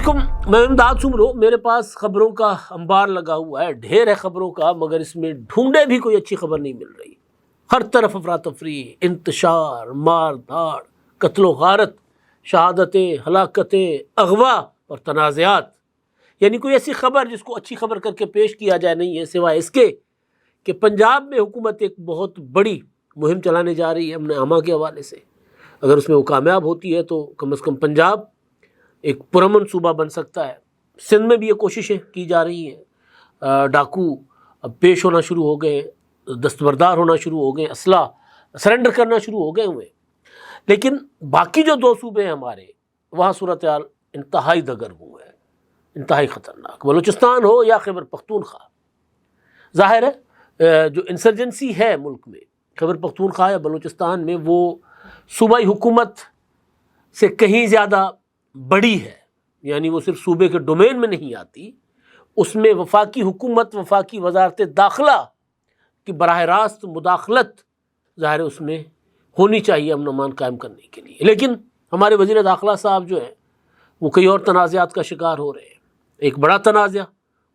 علیکم، میں امداد سمرو. میرے پاس خبروں کا انبار لگا ہوا ہے، ڈھیر ہے خبروں کا، مگر اس میں ڈھونڈے بھی کوئی اچھی خبر نہیں مل رہی. ہر طرف افراتفری، انتشار، مار دھاڑ، قتل و غارت، شہادتیں، ہلاکتیں، اغوا اور تنازعات. یعنی کوئی ایسی خبر جس کو اچھی خبر کر کے پیش کیا جائے نہیں ہے، سوائے اس کے کہ پنجاب میں حکومت ایک بہت بڑی مہم چلانے جا رہی ہے امن عامہ کے حوالے سے. اگر اس میں وہ کامیاب ہوتی ہے تو کم از کم پنجاب ایک پرامن صوبہ بن سکتا ہے. سندھ میں بھی یہ کوششیں کی جا رہی ہیں. ڈاکو اب پیش ہونا شروع ہو گئے، دستبردار ہونا شروع ہو گئے، اسلحہ سرنڈر کرنا شروع ہو گئے ہوئے. لیکن باقی جو دو صوبے ہیں ہمارے، وہاں صورتحال انتہائی دگرگوں ہے، انتہائی خطرناک. بلوچستان ہو یا خیبر پختونخوا. ظاہر ہے جو انسرجنسی ہے ملک میں، خیبر پختونخوا یا بلوچستان میں، وہ صوبائی حکومت سے کہیں زیادہ بڑی ہے. یعنی وہ صرف صوبے کے ڈومین میں نہیں آتی، اس میں وفاقی حکومت، وفاقی وزارت داخلہ کی براہ راست مداخلت ظاہر اس میں ہونی چاہیے امن و امان قائم کرنے کے لیے. لیکن ہمارے وزیر داخلہ صاحب جو ہیں وہ کئی اور تنازعات کا شکار ہو رہے ہیں. ایک بڑا تنازع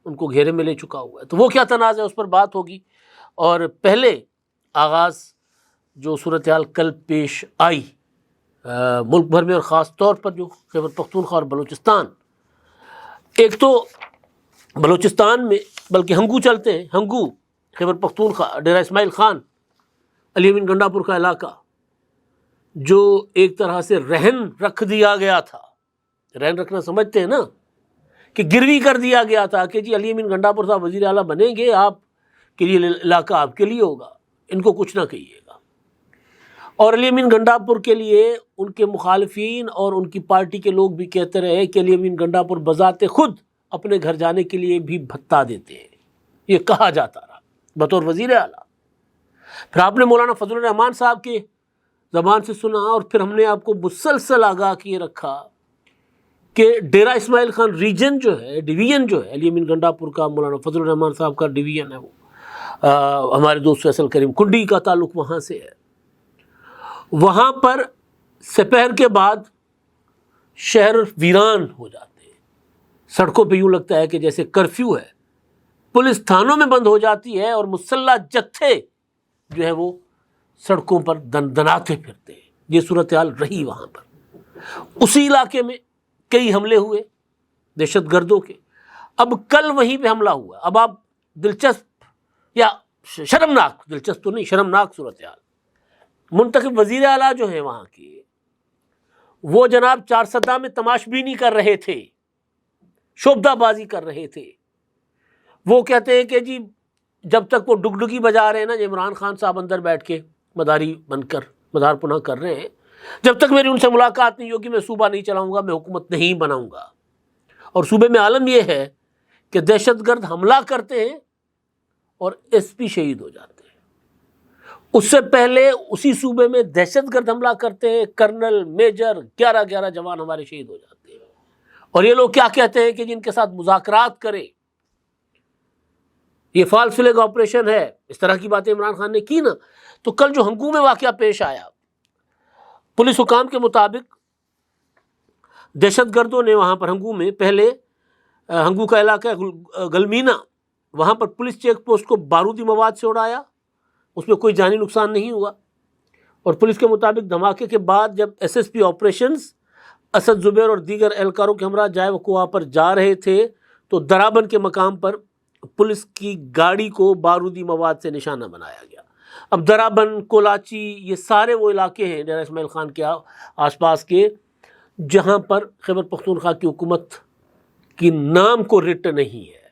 ان کو گھیرے میں لے چکا ہوا ہے. تو وہ کیا تنازع ہے، اس پر بات ہوگی. اور پہلے آغاز جو صورتحال کل پیش آئی ملک بھر میں، اور خاص طور پر جو خیبر پختونخوا اور بلوچستان، ایک تو بلوچستان میں، بلکہ ہنگو چلتے ہیں. ہنگو، خیبر پختونخوا، ڈیرہ اسماعیل خان، علی امین گنڈا پور کا علاقہ، جو ایک طرح سے رہن رکھ دیا گیا تھا. رہن رکھنا سمجھتے ہیں نا، کہ گروی کر دیا گیا تھا کہ جی علی امین گنڈا پور صاحب وزیر اعلیٰ بنیں گے، آپ کے لیے علاقہ آپ کے لیے ہوگا، ان کو کچھ نہ کہیے گا. اور علی امین گنڈا پور کے لیے ان کے مخالفین اور ان کی پارٹی کے لوگ بھی کہتے رہے کہ علی امین گنڈا پور بذات خود اپنے گھر جانے کے لیے بھی بھتہ دیتے ہیں. یہ کہا جاتا رہا بطور وزیر اعلیٰ. پھر آپ نے مولانا فضل الرحمان صاحب کے زبان سے سنا، اور پھر ہم نے آپ کو مسلسل آگاہ کیے رکھا کہ ڈیرہ اسماعیل خان ریجن جو ہے، ڈویژن جو ہے علی امین گنڈا پور کا، مولانا فضل الرحمان صاحب کا ڈویژن ہے وہ. ہمارے دوست فیصل کریم کنڈی کا تعلق وہاں سے ہے. وہاں پر سپہر کے بعد شہر ویران ہو جاتے ہیں. سڑکوں پہ یوں لگتا ہے کہ جیسے کرفیو ہے. پولیس تھانوں میں بند ہو جاتی ہے، اور مسلح جتھے جو ہے وہ سڑکوں پر دناتے پھرتے ہیں. یہ صورتحال رہی وہاں پر. اسی علاقے میں کئی حملے ہوئے دہشت گردوں کے. اب کل وہیں پہ حملہ ہوا. اب آپ دلچسپ یا شرمناک، دلچسپ تو نہیں، شرمناک صورتحال. منتخب وزیر اعلیٰ جو ہیں وہاں کے، وہ جناب چارسدہ میں تماشبینی کر رہے تھے، شوبدہ بازی کر رہے تھے. وہ کہتے ہیں کہ جی جب تک وہ ڈگڈگی بجا رہے ہیں نا، عمران خان صاحب اندر بیٹھ کے مداری بن کر مدار پناہ کر رہے ہیں، جب تک میری ان سے ملاقات نہیں ہوگی میں صوبہ نہیں چلاؤں گا، میں حکومت نہیں بناؤں گا. اور صوبے میں عالم یہ ہے کہ دہشت گرد حملہ کرتے ہیں اور ایس پی شہید ہو جاتے ہیں. اس سے پہلے اسی صوبے میں دہشت گرد حملہ کرتے ہیں، کرنل، میجر، 11 جوان ہمارے شہید ہو جاتے ہیں. اور یہ لوگ کیا کہتے ہیں کہ جن کے ساتھ مذاکرات کرے، یہ فالس فلیگ آپریشن ہے. اس طرح کی باتیں عمران خان نے کی نا. تو کل جو ہنگو میں واقعہ پیش آیا، پولیس حکام کے مطابق دہشت گردوں نے وہاں پر ہنگو میں، پہلے ہنگو کا علاقہ گلمینا، وہاں پر پولیس چیک پوسٹ کو بارودی مواد سے اڑایا. اس میں کوئی جانی نقصان نہیں ہوا. اور پولیس کے مطابق دھماکے کے بعد جب S S P operations Asad Zubair اور دیگر اہلکاروں کے ہمراہ جائے وقوع پر جا رہے تھے تو درابن کے مقام پر پولیس کی گاڑی کو بارودی مواد سے نشانہ بنایا گیا. اب درابن، کولاچی، یہ سارے وہ علاقے ہیں ڈیرہ اسماعیل خان کے آس پاس کے، جہاں پر خیبر پختونخوا کی حکومت کی نام کو رٹ نہیں ہے.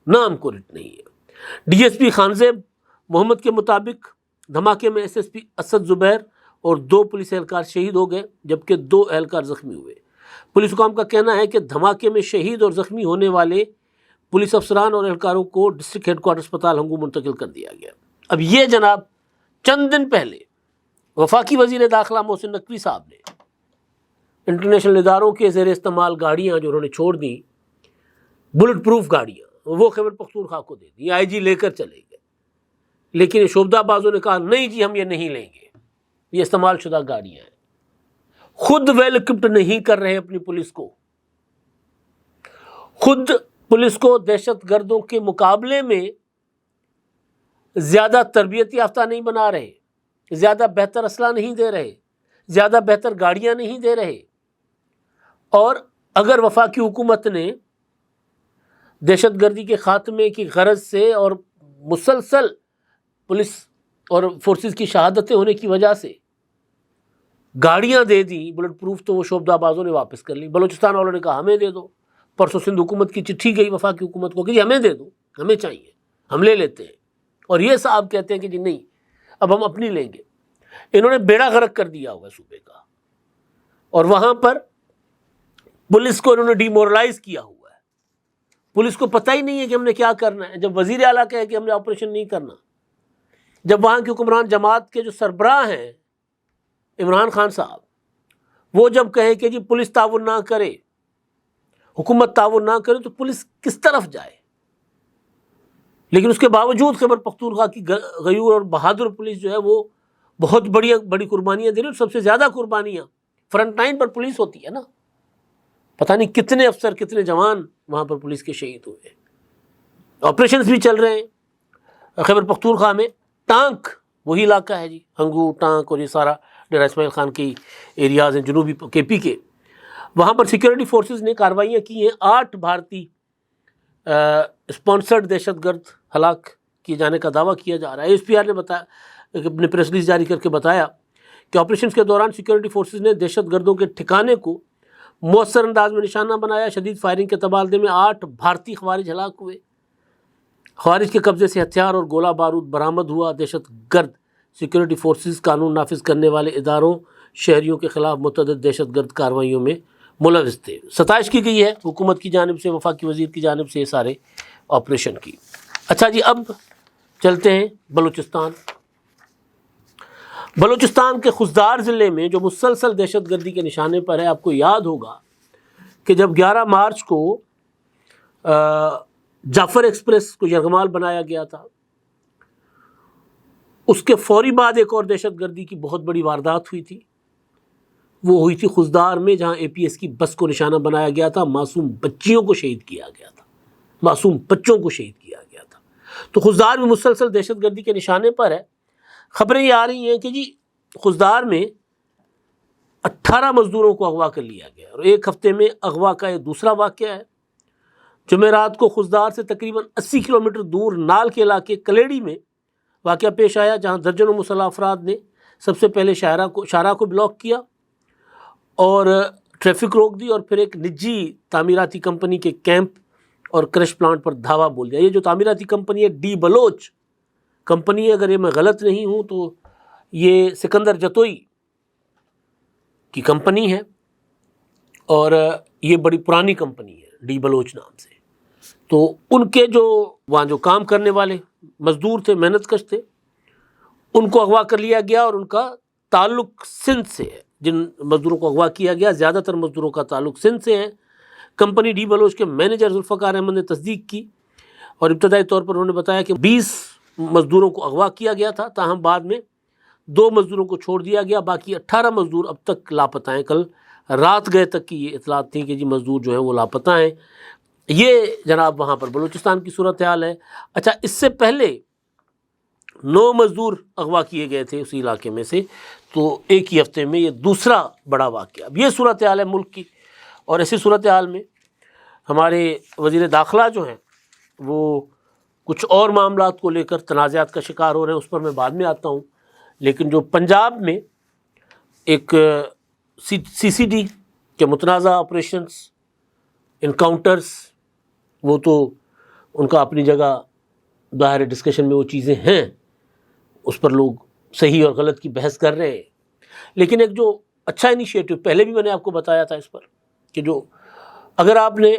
نام کو رٹ نہیں ہے. ڈی ایس پی خانزیب محمد کے مطابق دھماکے میں ایس ایس پی اسد زبیر اور 2 پولیس اہلکار شہید ہو گئے، جبکہ 2 اہلکار زخمی ہوئے. پولیس حکام کا کہنا ہے کہ دھماکے میں شہید اور زخمی ہونے والے پولیس افسران اور اہلکاروں کو ڈسٹرکٹ ہیڈ کوارٹر اسپتال ہنگو منتقل کر دیا گیا. اب یہ جناب چند دن پہلے وفاقی وزیر داخلہ محسن نقوی صاحب نے انٹرنیشنل اداروں کے زیر استعمال گاڑیاں جو انہوں نے چھوڑ دیں، بلٹ پروف گاڑیاں، وہ خیبر پختونخوا کو دے دی. آئی جی لے کر چلے گئے. لیکن شعبدہ بازوں نے کہا نہیں جی ہم یہ نہیں لیں گے، یہ استعمال شدہ گاڑیاں ہیں. خود ویل اکوپڈ نہیں کر رہے اپنی پولیس کو. خود پولیس کو دہشت گردوں کے مقابلے میں زیادہ تربیت یافتہ نہیں بنا رہے، زیادہ بہتر اسلحہ نہیں دے رہے، زیادہ بہتر گاڑیاں نہیں دے رہے. اور اگر وفاقی حکومت نے دہشت گردی کے خاتمے کی غرض سے اور مسلسل پولیس اور فورسز کی شہادتیں ہونے کی وجہ سے گاڑیاں دے دی بلٹ پروف، تو وہ شعبدہ بازوں نے واپس کر لی. بلوچستان والوں نے کہا ہمیں دے دو. پرسوں سندھ حکومت کی چٹھی گئی وفاقی حکومت کو کہ جی ہمیں دے دو، ہمیں چاہیے، ہم لے لیتے ہیں. اور یہ صاحب کہتے ہیں کہ جی نہیں، اب ہم اپنی لیں گے. انہوں نے بیڑا غرق کر دیا ہوا صوبے کا، اور وہاں پر پولیس کو انہوں نے ڈی مورلائز کیا ہوا ہے. پولیس کو پتہ ہی نہیں ہے کہ ہم نے کیا کرنا ہے. جب وزیر اعلیٰ کہے کہ ہم نے آپریشن نہیں کرنا، جب وہاں کے حکمران جماعت کے جو سربراہ ہیں عمران خان صاحب، وہ جب کہے کہ جی پولیس تعاون نہ کرے، حکومت تعاون نہ کرے، تو پولیس کس طرف جائے؟ لیکن اس کے باوجود خیبر پختونخوا کی غیور اور بہادر پولیس جو ہے وہ بہت بڑی قربانیاں دے رہی ہے. سب سے زیادہ قربانیاں فرنٹ لائن پر پولیس ہوتی ہے نا. پتہ نہیں کتنے افسر، کتنے جوان وہاں پر پولیس کے شہید ہوئے ہیں. آپریشنز بھی چل رہے ہیں خیبر پختونخوا میں. ٹانک وہی علاقہ ہے جی، ہنگو، ٹانک اور یہ سارا ڈیرہ اسماعیل خان کی ایریاز ہیں جنوبی کے پی کے. وہاں پر سیکورٹی فورسز نے کارروائیاں کی ہیں. 8 بھارتی اسپانسرڈ دہشت گرد ہلاک کیے جانے کا دعویٰ کیا جا رہا ہے. ایس پی آر نے بتایا، اپنے پریس ریلیز جاری کر کے بتایا کہ آپریشنز کے دوران سیکورٹی فورسز نے دہشت گردوں کے ٹھکانے کو مؤثر انداز میں نشانہ بنایا. شدید فائرنگ کے تبادلے میں 8 بھارتی خوارج ہلاک ہوئے. خوارج کے قبضے سے ہتھیار اور گولہ بارود برآمد ہوا. دہشت گرد سیکورٹی فورسز قانون نافذ کرنے والے اداروں، شہریوں کے خلاف متعدد دہشت گرد کارروائیوں میں ملوث تھے. ستائش کی گئی ہے حکومت کی جانب سے، وفاقی وزیر کی جانب سے، یہ سارے آپریشن کی. اچھا جی، اب چلتے ہیں بلوچستان. بلوچستان کے خزدار ضلع میں جو مسلسل دہشت گردی کے نشانے پر ہے، آپ کو یاد ہوگا کہ جب 11 مارچ کو جعفر ایکسپریس کو یرغمال بنایا گیا تھا، اس کے فوری بعد ایک اور دہشت گردی کی بہت بڑی واردات ہوئی تھی. وہ ہوئی تھی خزدار میں، جہاں اے پی ایس کی بس کو نشانہ بنایا گیا تھا. معصوم بچیوں کو شہید کیا گیا تھا، معصوم بچوں کو شہید کیا گیا تھا. تو خزدار میں مسلسل دہشت گردی کے نشانے پر ہے. خبریں یہ آ رہی ہیں کہ جی خزدار میں 18 مزدوروں کو اغوا کر لیا گیا، اور ایک ہفتے میں اغوا کا یہ دوسرا واقعہ ہے. جمعرات کو خزدار سے تقریباً 80 کلومیٹر دور نال کے علاقے کلیڑی میں واقعہ پیش آیا، جہاں درجنوں مسلح افراد نے سب سے پہلے شاہراہ کو بلاک کیا اور ٹریفک روک دی، اور پھر ایک نجی تعمیراتی کمپنی کے کیمپ اور کرش پلانٹ پر دھاوا بول دیا. یہ جو تعمیراتی کمپنی ہے ڈی بلوچ کمپنی ہے، اگر یہ میں غلط نہیں ہوں تو یہ سکندر جتوئی کی کمپنی ہے، اور یہ بڑی پرانی کمپنی ہے ڈی بلوچ نام سے. تو ان کے جو وہاں جو کام کرنے والے مزدور تھے، محنت کش تھے، ان کو اغوا کر لیا گیا، اور ان کا تعلق سندھ سے ہے. جن مزدوروں کو اغوا کیا گیا، زیادہ تر مزدوروں کا تعلق سندھ سے ہے. کمپنی ڈی بلوچ کے مینیجر ذوالفقار احمد نے تصدیق کی، اور ابتدائی طور پر انہوں نے بتایا کہ 20 مزدوروں کو اغوا کیا گیا تھا، تاہم بعد میں 2 مزدوروں کو چھوڑ دیا گیا. باقی 18 مزدور اب تک لاپتہ ہیں. کل رات گئے تک کی یہ اطلاعات تھیں کہ جی مزدور جو ہیں وہ لاپتہ ہیں. یہ جناب وہاں پر بلوچستان کی صورتحال ہے. اچھا، اس سے پہلے 9 مزدور اغوا کیے گئے تھے اسی علاقے میں سے. تو ایک ہی ہفتے میں یہ دوسرا بڑا واقعہ. اب یہ صورتحال ہے ملک کی، اور ایسی صورتحال میں ہمارے وزیر داخلہ جو ہیں وہ کچھ اور معاملات کو لے کر تنازعات کا شکار ہو رہے ہیں. اس پر میں بعد میں آتا ہوں. لیکن جو پنجاب میں ایک سی ڈی کے متنازع آپریشنز، انکاؤنٹرز، وہ تو ان کا اپنی جگہ ظاہر ڈسکشن میں وہ چیزیں ہیں، اس پر لوگ صحیح اور غلط کی بحث کر رہے ہیں. لیکن ایک جو اچھا انیشیٹو پہلے بھی میں نے آپ کو بتایا تھا اس پر، کہ جو اگر آپ نے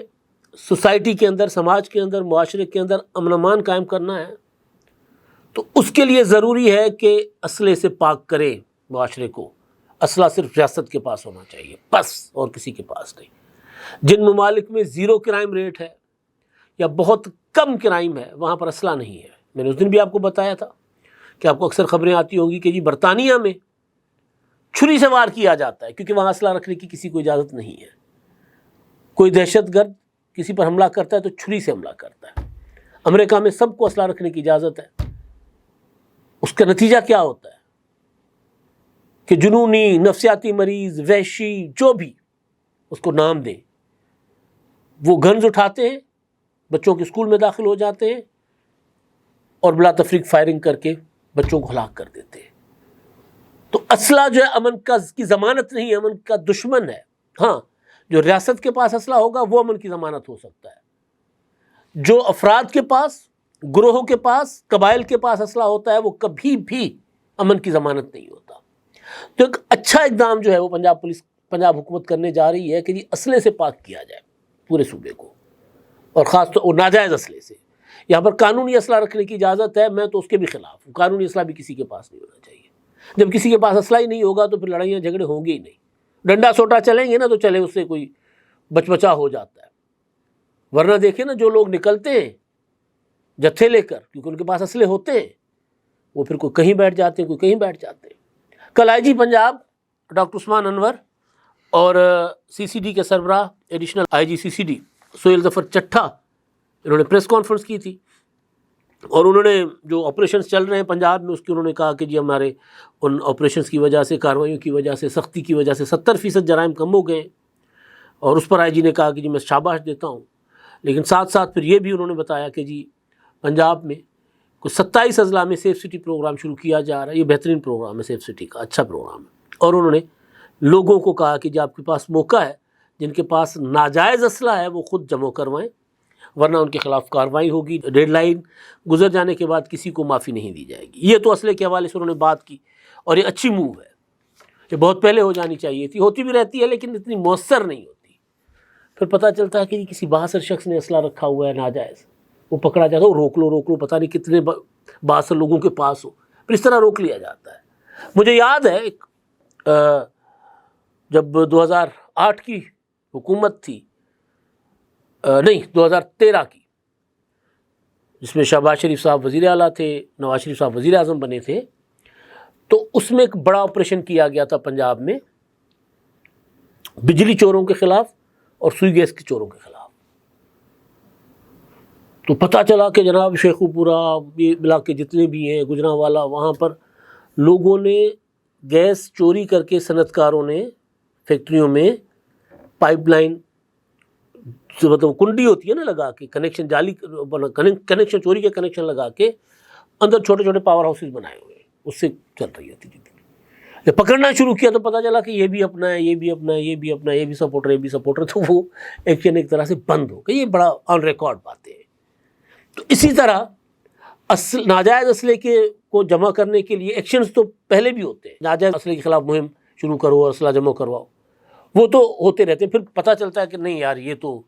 سوسائٹی کے اندر، سماج کے اندر، معاشرے کے اندر امن و امان قائم کرنا ہے تو اس کے لیے ضروری ہے کہ اسلحے سے پاک کرے معاشرے کو. اسلحہ صرف ریاست کے پاس ہونا چاہیے بس، اور کسی کے پاس نہیں. جن ممالک میں 0 کرائم ریٹ ہے یا بہت کم کرائم ہے، وہاں پر اسلحہ نہیں ہے. میں نے اس دن بھی آپ کو بتایا تھا کہ آپ کو اکثر خبریں آتی ہوں گی کہ جی برطانیہ میں چھری سے وار کیا جاتا ہے کیونکہ وہاں اسلحہ رکھنے کی کسی کو اجازت نہیں ہے. کوئی دہشت گرد کسی پر حملہ کرتا ہے تو چھری سے حملہ کرتا ہے. امریکہ میں سب کو اسلحہ رکھنے کی اجازت ہے. اس کا نتیجہ کیا ہوتا ہے کہ جنونی، نفسیاتی مریض، وحشی، جو بھی اس کو نام دیں، وہ گنز اٹھاتے ہیں، بچوں کے اسکول میں داخل ہو جاتے ہیں اور بلا تفریق فائرنگ کر کے بچوں کو ہلاک کر دیتے ہیں. تو اسلحہ جو ہے امن کی ضمانت نہیں، امن کا دشمن ہے. ہاں، جو ریاست کے پاس اسلحہ ہوگا وہ امن کی ضمانت ہو سکتا ہے. جو افراد کے پاس، گروہوں کے پاس، قبائل کے پاس اسلحہ ہوتا ہے وہ کبھی بھی امن کی ضمانت نہیں ہوتا. تو ایک اچھا اقدام جو ہے وہ پنجاب حکومت کرنے جا رہی ہے کہ جی اسلحے سے پاک کیا جائے پورے صوبے کو، اور خاص طور ناجائز اسلحے سے. یہاں پر قانونی اسلحہ رکھنے کی اجازت ہے، میں تو اس کے بھی خلاف ہوں. قانونی اسلحہ بھی کسی کے پاس نہیں ہونا چاہیے. جب کسی کے پاس اسلحہ ہی نہیں ہوگا تو پھر لڑائیاں جھگڑے ہوں گے ہی نہیں. ڈنڈا سوٹا چلیں گے نا تو چلے، اس سے کوئی بچا ہو جاتا ہے. ورنہ دیکھیں نا، جو لوگ نکلتے ہیں جتھے لے کر کیونکہ ان کے پاس اسلحے ہوتے ہیں، وہ پھر کوئی کہیں بیٹھ جاتے ہیں، کوئی کہیں بیٹھ جاتے ہیں. کل آئی جی پنجاب ڈاکٹر عثمان انور اور سی سی ڈی کے سربراہ additional I G C C D Sohail Zafar Chattha, انہوں نے پریس کانفرنس کی تھی اور انہوں نے جو آپریشنز چل رہے ہیں پنجاب میں اس کی انہوں نے کہا کہ جی ہمارے ان آپریشنز کی وجہ سے، کارروائیوں کی وجہ سے، سختی کی وجہ سے 70% جرائم کم ہو گئے. اور اس پر آئی جی نے کہا کہ جی میں شاباش دیتا ہوں. لیکن ساتھ ساتھ پھر یہ بھی انہوں نے بتایا کہ جی پنجاب میں کچھ 27 اضلاع میں سیف سٹی پروگرام شروع کیا جا رہا ہے. یہ بہترین پروگرام ہے سیف سٹی کا، اچھا پروگرام ہے. اور انہوں نے لوگوں کو کہا کہ جی آپ کے پاس موقع ہے، جن کے پاس ناجائز اسلحہ ہے وہ خود جمع کروائیں، ورنہ ان کے خلاف کارروائی ہوگی. ڈیڈ لائن گزر جانے کے بعد کسی کو معافی نہیں دی جائے گی. یہ تو اسلحے کے حوالے سے انہوں نے بات کی اور یہ اچھی موو ہے. یہ بہت پہلے ہو جانی چاہیے تھی، ہوتی بھی رہتی ہے لیکن اتنی مؤثر نہیں ہوتی. پھر پتہ چلتا ہے کہ کسی بااثر شخص نے اسلحہ رکھا ہوا ہے ناجائز، وہ پکڑا جاتا ہے، وہ روک لو، پتہ نہیں کتنے بااثر لوگوں کے پاس ہو، پھر اس طرح روک لیا جاتا ہے. مجھے یاد ہے جب 2008 کی حکومت تھی، نہیں 2013 کی، جس میں شہباز شریف صاحب وزیر اعلیٰ تھے، نواز شریف صاحب وزیر اعظم بنے تھے، تو اس میں ایک بڑا آپریشن کیا گیا تھا پنجاب میں بجلی چوروں کے خلاف اور سوئی گیس کے چوروں کے خلاف. تو پتہ چلا کہ جناب شیخو پورہ، یہ علاقے جتنے بھی ہیں، گجرانوالا، وہاں پر لوگوں نے گیس چوری کر کے، صنعت کاروں نے فیکٹریوں میں پائپ لائن، مطلب کنڈی ہوتی ہے نا لگا کے، کنیکشن جعلی، کنیکشن چوری کے کنیکشن لگا کے اندر چھوٹے چھوٹے پاور ہاؤسز بنائے ہوئے، اس سے چل رہی ہوتی تھی. جب پکڑنا شروع کیا تو پتہ چلا کہ یہ بھی اپنا ہے، یہ بھی اپنا ہے، یہ بھی اپنا ہے، یہ بھی سپورٹر، یہ بھی سپورٹر. تو وہ ایکشن ایک طرح سے بند ہو گئی. یہ بڑا آن ریکارڈ باتیں ہیں. تو اسی طرح ناجائز اسلحے کو جمع کرنے کے لیے ایکشنز تو پہلے بھی ہوتے ہیں. ناجائز اسلحے کے خلاف مہم شروع کرو، اسلحہ جمع کرواؤ، وہ تو ہوتے رہتے ہیں. پھر پتہ چلتا ہے کہ نہیں یار، یہ تو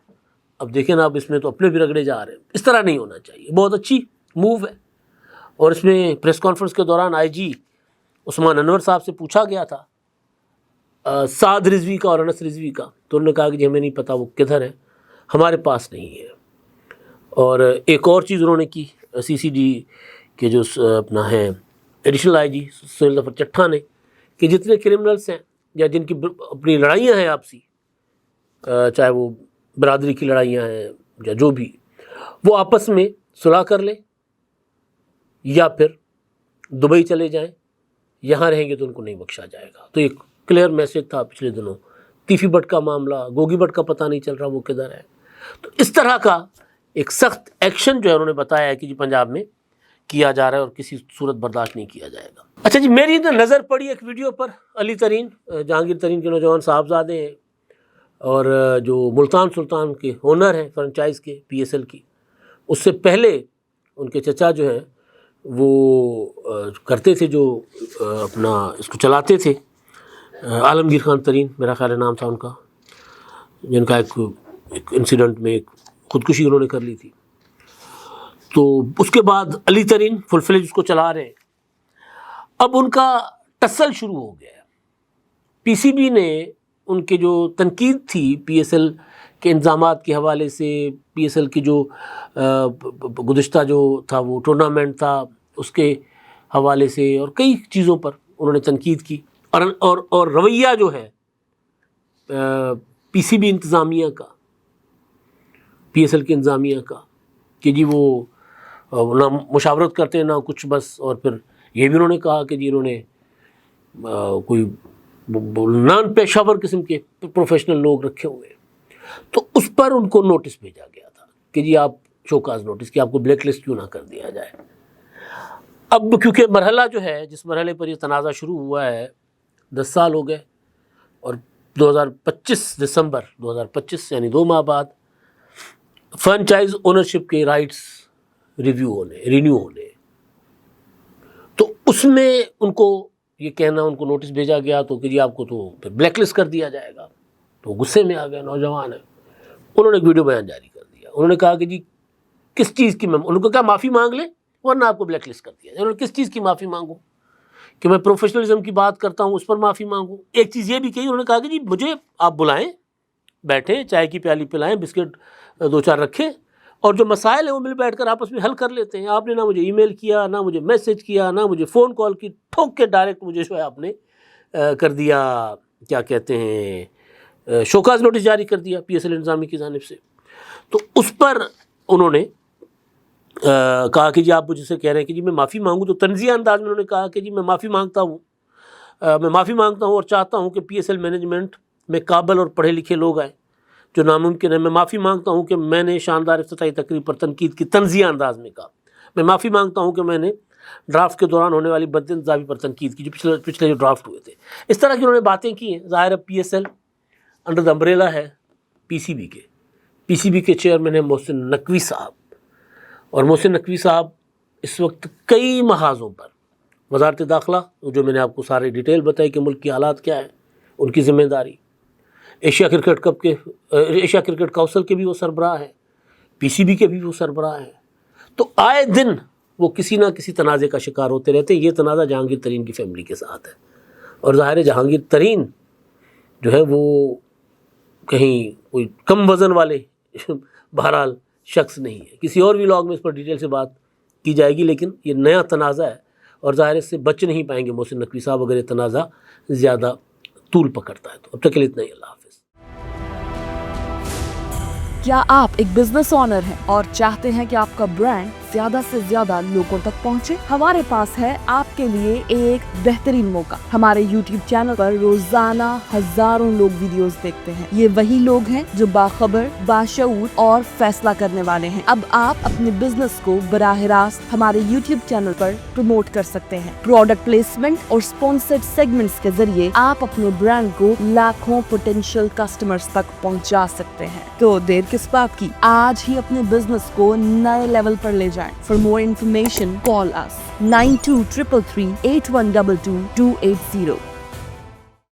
اب دیکھیں نا، اب اس میں تو اپنے بھی رگڑے جا رہے ہیں. اس طرح نہیں ہونا چاہیے. بہت اچھی موو ہے. اور اس میں پریس کانفرنس کے دوران آئی جی عثمان انور صاحب سے پوچھا گیا تھا سعد رضوی کا اور انس رضوی کا، تو انہوں نے کہا کہ جی ہمیں نہیں پتہ وہ کدھر ہے، ہمارے پاس نہیں ہے. اور ایک اور چیز انہوں نے کی، سی سی ڈی کے جو اپنا ہے ایڈیشنل آئی جی سہیل ظفر چٹھا نے، کہ جتنے کرمنلس ہیں یا جن کی اپنی لڑائیاں ہیں آپسی، چاہے وہ برادری کی لڑائیاں ہیں یا جو بھی، وہ آپس میں صلح کر لیں یا پھر دبئی چلے جائیں. یہاں رہیں گے تو ان کو نہیں بخشا جائے گا. تو ایک کلیئر میسج تھا پچھلے دنوں. تیفی بٹ کا معاملہ، گوگی بٹ کا پتہ نہیں چل رہا وہ کدھر ہے. تو اس طرح کا ایک سخت ایکشن جو ہے انہوں نے بتایا ہے کہ جی پنجاب میں کیا جا رہا ہے اور کسی صورت برداشت نہیں کیا جائے گا. اچھا جی، میری نظر پڑی ایک ویڈیو پر، علی ترین، جہانگیر ترین کے نوجوان صاحبزادے ہیں اور جو ملتان سلطان کے اونر ہیں فرنچائز کے پی ایس ایل کی. اس سے پہلے ان کے چچا جو ہیں وہ کرتے تھے، جو اپنا اس کو چلاتے تھے، عالمگیر خان ترین میرا خیال نام تھا ان کا، جن کا ایک انسیڈنٹ میں ایک خودکشی انہوں نے کر لی تھی. تو اس کے بعد علی ترین فل فلیج اس کو چلا رہے ہیں. اب ان کا ٹسل شروع ہو گیا. پی سی بی نے ان کے جو تنقید تھی پی ایس ایل کے انتظامات کے حوالے سے، پی ایس ایل کی جو گزشتہ جو تھا وہ ٹورنامنٹ تھا اس کے حوالے سے اور کئی چیزوں پر انہوں نے تنقید کی. اور رویہ جو ہے پی سی بی انتظامیہ کا PSL کی انتظامیہ کا کہ جی وہ نہ مشاورت کرتے نہ کچھ بس، اور پھر یہ بھی انہوں نے کہا کہ جی انہوں نے کوئی نان پیشہ ور قسم کے پروفیشنل لوگ رکھے ہوئے ہیں. تو اس پر ان کو نوٹس بھیجا گیا تھا کہ جی آپ شوکاز نوٹس کہ آپ کو بلیک لسٹ کیوں نہ کر دیا جائے. اب کیونکہ مرحلہ جو ہے جس مرحلے پر یہ تنازع شروع ہوا ہے 10 سال ہو گئے، اور 2025 دسمبر 2025 یعنی 2 ماہ بعد فرنچائز اونرشپ کے رائٹس رینیو ہونے، تو اس میں ان کو یہ کہنا، ان کو نوٹس بھیجا گیا تو کہ جی آپ کو تو پھر بلیک لسٹ کر دیا جائے گا. تو غصے میں آ گئے نوجوان ہیں، انہوں نے ایک ویڈیو بیان جاری کر دیا. انہوں نے کہا کہ جی کس چیز کی ان کو کیا معافی مانگ لیں ورنہ آپ کو بلیک لسٹ کر دیا جائے. انہوں نے کس چیز کی معافی مانگوں کہ میں پروفیشنلزم کی بات کرتا ہوں اس پر معافی مانگوں. ایک چیز یہ بھی کہی، انہوں نے کہا کہ جی مجھے آپ بلائیں، بیٹھیں، چائے کی پیالی پلائیں، بسکٹ 2-4 رکھیں، اور جو مسائل ہیں وہ مل بیٹھ کر آپس میں حل کر لیتے ہیں. آپ نے نہ مجھے ای میل کیا، نہ مجھے میسج کیا، نہ مجھے فون کال کی، ٹھوک کے ڈائریکٹ مجھے جو ہے آپ نے کر دیا، کیا کہتے ہیں، شوکاز نوٹس جاری کر دیا PSL انتظامیہ کی جانب سے. تو اس پر انہوں نے کہا کہ جی آپ مجھ سے کہہ رہے ہیں کہ جی میں معافی مانگوں. تو طنزیہ انداز میں انہوں نے کہا کہ جی میں معافی مانگتا ہوں اور چاہتا ہوں کہ PSL مینجمنٹ میں قابل اور پڑھے لکھے لوگ آئیں جو ناممکن ہے. میں معافی مانگتا ہوں کہ میں نے شاندار افتتاحی تقریب پر تنقید کی. طنزیہ انداز میں کہا. میں معافی مانگتا ہوں کہ میں نے ڈرافٹ کے دوران ہونے والی بد انتظامی پر تنقید کی، جو پچھلے جو ڈرافٹ ہوئے تھے. اس طرح کی انہوں نے باتیں کی ہیں. ظاہر ہے PSL انڈر دا امبریلا ہے PCB کے چیئرمین ہیں محسن نقوی صاحب، اور محسن نقوی صاحب اس وقت کئی محاذوں پر وزارت داخلہ، جو میں نے آپ کو سارے ڈیٹیل بتائی کہ ملک کی حالات کیا ہیں، ان کی ذمہ داری، ایشیا کرکٹ کونسل کے بھی وہ سربراہ ہیں، PCB کے بھی وہ سربراہ ہیں. تو آئے دن وہ کسی نہ کسی تنازع کا شکار ہوتے رہتے ہیں. یہ تنازع جہانگیر ترین کی فیملی کے ساتھ ہے، اور ظاہر ہے جہانگیر ترین جو ہے وہ کہیں کوئی کم وزن والے بہرحال شخص نہیں ہے. کسی اور بھی لاگ میں اس پر ڈیٹیل سے بات کی جائے گی، لیکن یہ نیا تنازع ہے اور ظاہر اس سے بچ نہیں پائیں گے محسن نقوی صاحب اگر یہ تنازع زیادہ طول پکڑتا ہے. تو اب تک کے لیے اتنا ہی. اللہ حافظ. کیا آپ ایک بزنس اونر ہیں اور چاہتے ہیں کہ آپ کا برانڈ زیادہ سے زیادہ لوگوں تک پہنچے؟ ہمارے پاس ہے آپ کے لیے ایک بہترین موقع. ہمارے YouTube چینل پر روزانہ ہزاروں لوگ ویڈیوز دیکھتے ہیں. یہ وہی لوگ ہیں جو باخبر، باشعور اور فیصلہ کرنے والے ہیں. اب آپ اپنے بزنس کو براہ راست ہمارے YouTube چینل پر پروموٹ کر سکتے ہیں. پروڈکٹ پلیسمنٹ اور اسپانسرڈ سیگمنٹس کے ذریعے آپ اپنے برانڈ کو لاکھوں پوٹینشیل کسٹمرز تک پہنچا سکتے ہیں. تو دیر کس بات کی؟ آج ہی اپنے بزنس کو نئے لیول پر لے جائیں. For more information, call us 9233 8122 280.